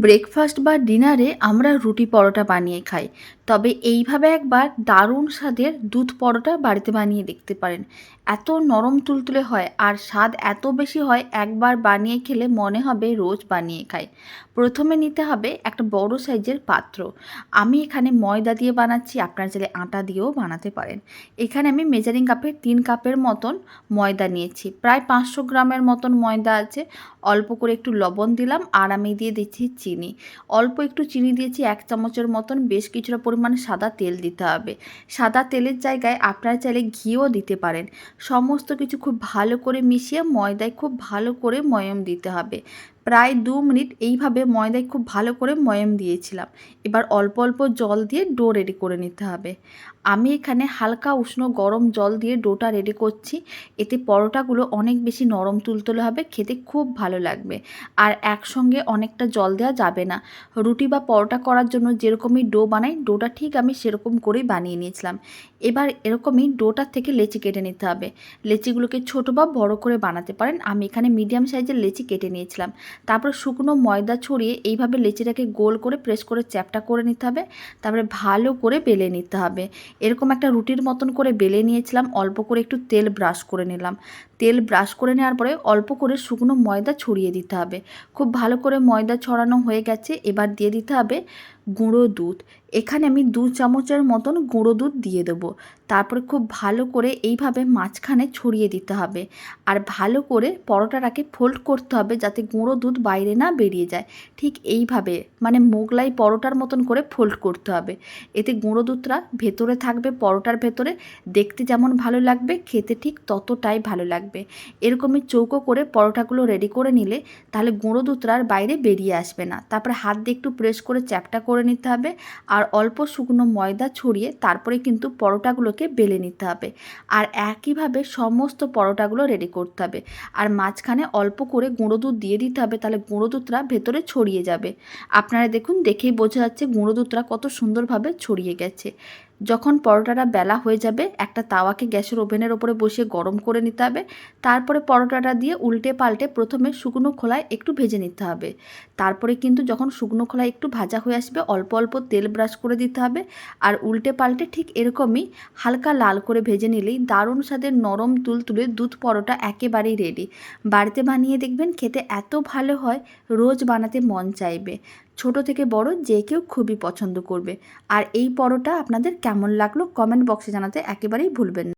Breakfast বা ডিনারে আমরা রুটি পরোটা বানিয়ে খাই, তবে এইভাবে একবার দারুণ স্বাদের দুধ পরোটা বাড়িতে বানিয়ে দেখতে পারেন। এত নরম তুলতুলে হয় আর স্বাদ এত বেশি হয়, একবার বানিয়ে খেলে মনে হবে রোজ বানিয়ে খাই। প্রথমে নিতে হবে একটা বড় সাইজের পাত্র। আমি এখানে ময়দা দিয়ে বানাচ্ছি, আপনারা চাইলে আটা দিয়েও বানাতে পারেন। এখানে আমি মেজারিং কাপের 3 কাপের মতন ময়দা নিয়েছি, প্রায় 500 গ্রামের মতন ময়দা আছে। অল্প করে একটু লবণ দিলাম আর আমি দিয়ে দিচ্ছি চিনি। অল্প একটু চিনি দিয়েছি 1 চামচের মতন। বেশ কিছুটা পরিমাণে সাদা তেল দিতে হবে। সাদা তেলের জায়গায় আপনারা চাইলে ঘিও দিতে পারেন। সমস্ত কিছু খুব ভালো করে মিশিয়ে ময়দায় খুব ভালো করে ময়াম দিতে হবে। প্রায় 2 মিনিট এইভাবে ময়দায় খুব ভালো করে ময়াম দিয়েছিলাম। এবার অল্প অল্প জল দিয়ে ডো রেডি করে নিতে হবে। আমি এখানে হালকা উষ্ণ গরম জল দিয়ে ডোটা রেডি করছি। এতে পরোটাগুলো অনেক বেশি নরম তুলতুলে হবে, খেতে খুব ভালো লাগবে। আর একসঙ্গে অনেকটা জল দেওয়া যাবে না। রুটি বা পরোটা করার জন্য যেরকমই ডো বানাই, ডোটা ঠিক আমি সেরকম করেই বানিয়ে নিয়েছিলাম। এবার এরকমই ডোটার থেকে লেচি কেটে নিতে হবে। লেচিগুলোকে ছোট বা বড় করে বানাতে পারেন। আমি এখানে মিডিয়াম সাইজের লেচি কেটে নিয়েছিলাম। তারপর শুকনো ময়দা ছড়িয়ে এইভাবে লেচিটাকে গোল করে প্রেস করে চ্যাপটা করে নিতে হবে। তারপরে ভালো করে বেলে নিতে হবে। এরকম একটা রুটির মতন করে বেলে নিয়েছিলাম। অল্প করে একটু তেল ব্রাশ করে নিলাম। তেল ব্রাশ করে নেওয়ার পরে অল্প করে শুকনো ময়দা ছড়িয়ে দিতে হবে। খুব ভালো করে ময়দা ছড়ানো হয়ে গেছে। এবার দিয়ে দিতে হবে গুঁড়ো দুধ। এখানে আমি 2 চামচের মতন গুঁড়ো দুধ দিয়ে দেবো। তারপরে খুব ভালো করে এইভাবে মাঝখানে ছড়িয়ে দিতে হবে। আর ভালো করে পরোটাটাকে ফোল্ড করতে হবে যাতে গুঁড়ো দুধ বাইরে না বেরিয়ে যায়। ঠিক এইভাবে মানে মোগলাই পরোটার মতন করে ফোল্ড করতে হবে। এতে গুঁড়ো দুধটা ভেতরে থাকবে পরোটার ভেতরে। দেখতে যেমন ভালো লাগবে, খেতে ঠিক ততটাই ভালো লাগবে। এরকমই চৌকো করে পরোটাগুলো রেডি করে নিলে তাহলে গুঁড়ো দুধটা আর বাইরে বেরিয়ে আসবে না। তারপরে হাত দিয়ে একটু প্রেস করে চ্যাপটা করে নিতে হবে। আর অল্প শুকনো ময়দা ছড়িয়ে তারপরে কিন্তু পরোটাগুলোকে বেলে নিতে হবে। আর একইভাবে সমস্ত পরোটাগুলো রেডি করতে হবে। আর মাঝখানে অল্প করে গুঁড়ো দুধ দিয়ে দিতে হবে, তাহলে গুঁড়ো দুধটা ভেতরে ছড়িয়ে যাবে। আপনারা দেখুন, দেখেই বোঝা যাচ্ছে গুঁড়ো দুধটা কত সুন্দরভাবে ছড়িয়ে গেছে। যখন পরোটাটা বেলা হয়ে যাবে, একটা তাওয়াকে গ্যাসের ওভেনের ওপরে বসিয়ে গরম করে নিতে হবে। তারপরে পরোটাটা দিয়ে উল্টে পাল্টে প্রথমে শুকনো খোলায় একটু ভেজে নিতে হবে। তারপরে কিন্তু যখন শুকনো খোলায় একটু ভাজা হয়ে আসবে, অল্প অল্প তেল ব্রাশ করে দিতে হবে। আর উল্টে পাল্টে ঠিক এরকমই হালকা লাল করে ভেজে নিলেই দারুণ স্বাদের নরম তুলতুলে দুধ পরোটা একেবারেই রেডি। বাড়িতে বানিয়ে দেখবেন, খেতে এত ভালো হয় রোজ বানাতে মন চাইবে। ছোট থেকে বড় যে কেউ খুবই পছন্দ করবে। আর এই পরোটা আপনাদের কেমন লাগলো কমেন্ট বক্সে জানাতে একেবারেই ভুলবেন না।